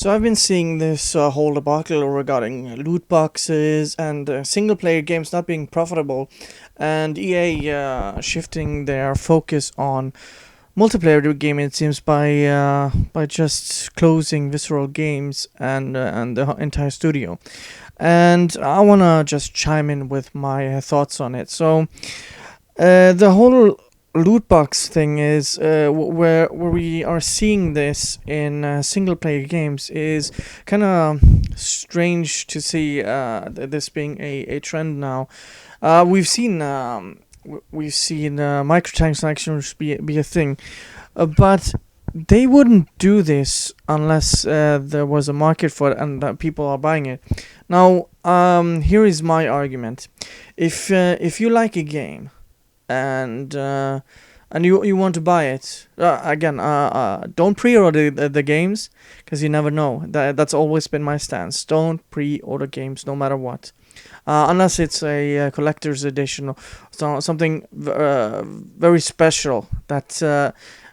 So I've been seeing this whole debacle regarding loot boxes and single player games not being profitable, and EA shifting their focus on multiplayer gaming. It seems by just closing Visceral Games and the entire studio. And I wanna just chime in with my thoughts on it. So the whole loot box thing is where we are seeing this in single player games is kind of strange to see this being a trend now. We've seen microtransactions be a thing, but they wouldn't do this unless there was a market for it and that people are buying it. Now, here is my argument: if you like a game and you want to buy it again, don't pre-order the games, because you never know. That's always been my stance. Don't pre-order games no matter what, unless it's a collector's edition or something very special that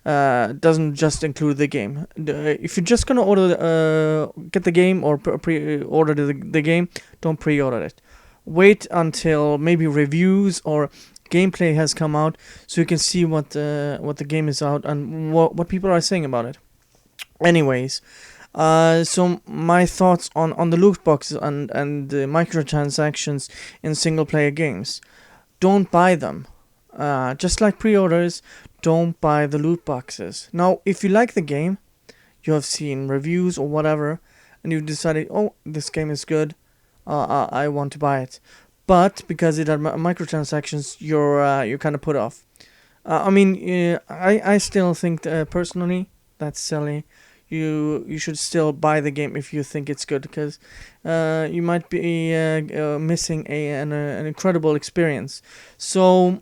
doesn't just include the game. If you're just gonna get the game or pre-order the game, don't pre-order it. Wait until maybe reviews or gameplay has come out, so you can see what the game is out and what people are saying about it. Anyways, so my thoughts on the loot boxes and the microtransactions in single player games. Don't buy them. Just like pre-orders, don't buy the loot boxes. Now, if you like the game, you have seen reviews or whatever, and you've decided, oh, this game is good, I want to buy it. But because it had microtransactions, you're kind of put off. I still think personally that's silly. You should still buy the game if you think it's good, because you might be missing an incredible experience. So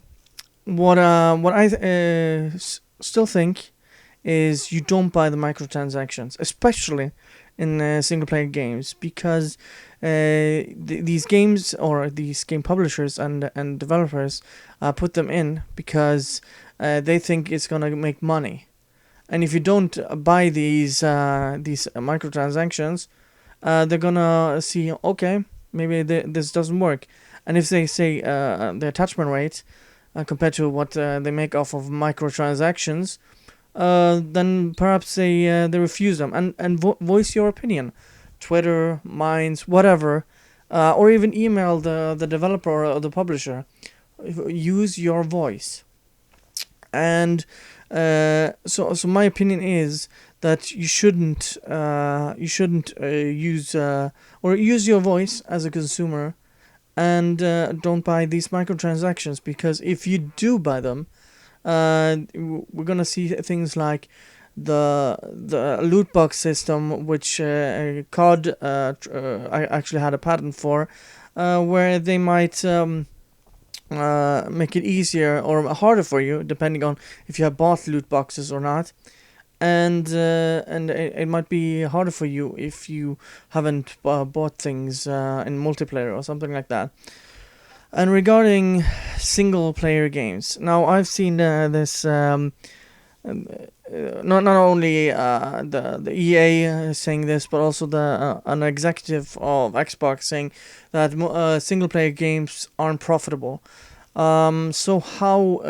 what I still think is you don't buy the microtransactions, especially in single player games, because these games or these game publishers and developers put them in because they think it's gonna make money. And if you don't buy these microtransactions, they're gonna see, okay, maybe this doesn't work. And if they say the attachment rate compared to what they make off of microtransactions, then perhaps they refuse them and voice your opinion. Twitter, Minds, whatever, or even email the developer or the publisher. Use your voice. And so my opinion is that you shouldn't use or use your voice as a consumer, and don't buy these microtransactions, because if you do buy them, we're gonna see things like the loot box system, which COD I actually had a patent for, where they might make it easier or harder for you, depending on if you have bought loot boxes or not, and it might be harder for you if you haven't bought things in multiplayer or something like that. And regarding single player games, now I've seen this. Not only the EA saying this, but also the an executive of Xbox saying that single player games aren't profitable. So how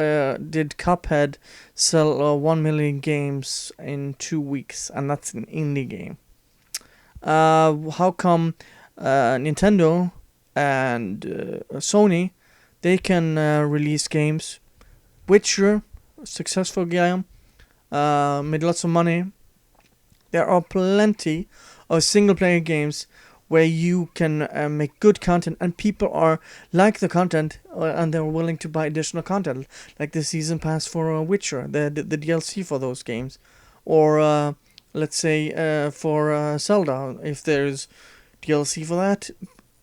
did Cuphead sell 1 million games in 2 weeks, and that's an indie game? How come Nintendo and Sony, they can release games? Witcher, successful game, made lots of money. There are plenty of single player games where you can make good content, and people are like the content, and they're willing to buy additional content, like the season pass for Witcher, the DLC for those games, or let's say for Zelda, if there's DLC for that,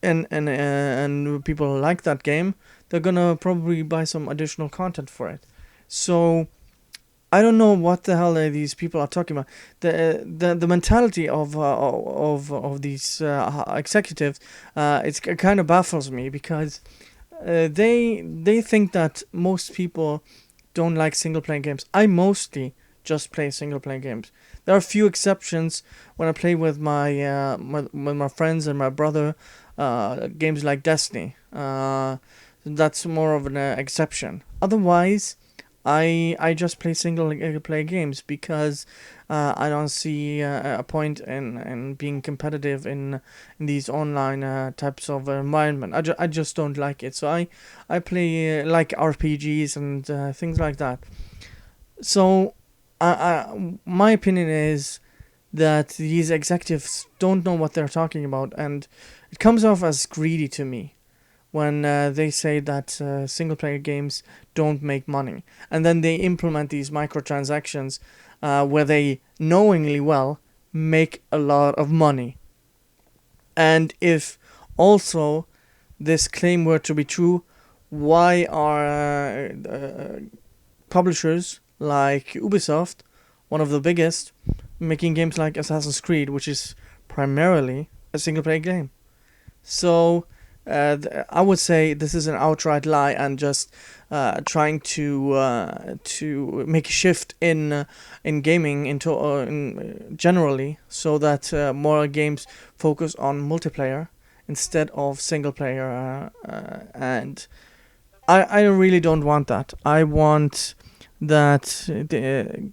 and people like that game, they're gonna probably buy some additional content for it. So I don't know what the hell these people are talking about. The mentality of these executives, it kind of baffles me, because they think that most people don't like single player games. I mostly just play single player games. There are a few exceptions when I play with my friends and my brother. Games like Destiny. That's more of an exception. Otherwise, I just play single player games because I don't see a point in being competitive in these online types of environment. I just don't like it. So I play like RPGs and things like that. So my opinion is that these executives don't know what they're talking about, and it comes off as greedy to me when they say that single player games don't make money, and then they implement these microtransactions where they knowingly well make a lot of money. And if also this claim were to be true, why are publishers like Ubisoft, one of the biggest, making games like Assassin's Creed, which is primarily a single player game? So I would say this is an outright lie and just trying to make a shift in gaming into generally, so that more games focus on multiplayer instead of single player, and I really don't want that. I want that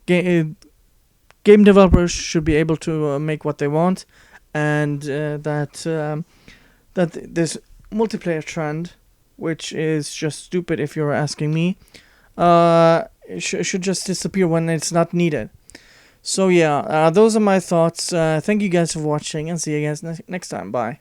game developers should be able to make what they want, and that this multiplayer trend, which is just stupid if you're asking me, should just disappear when it's not needed. So yeah, those are my thoughts. Thank you guys for watching, and see you guys next time. Bye.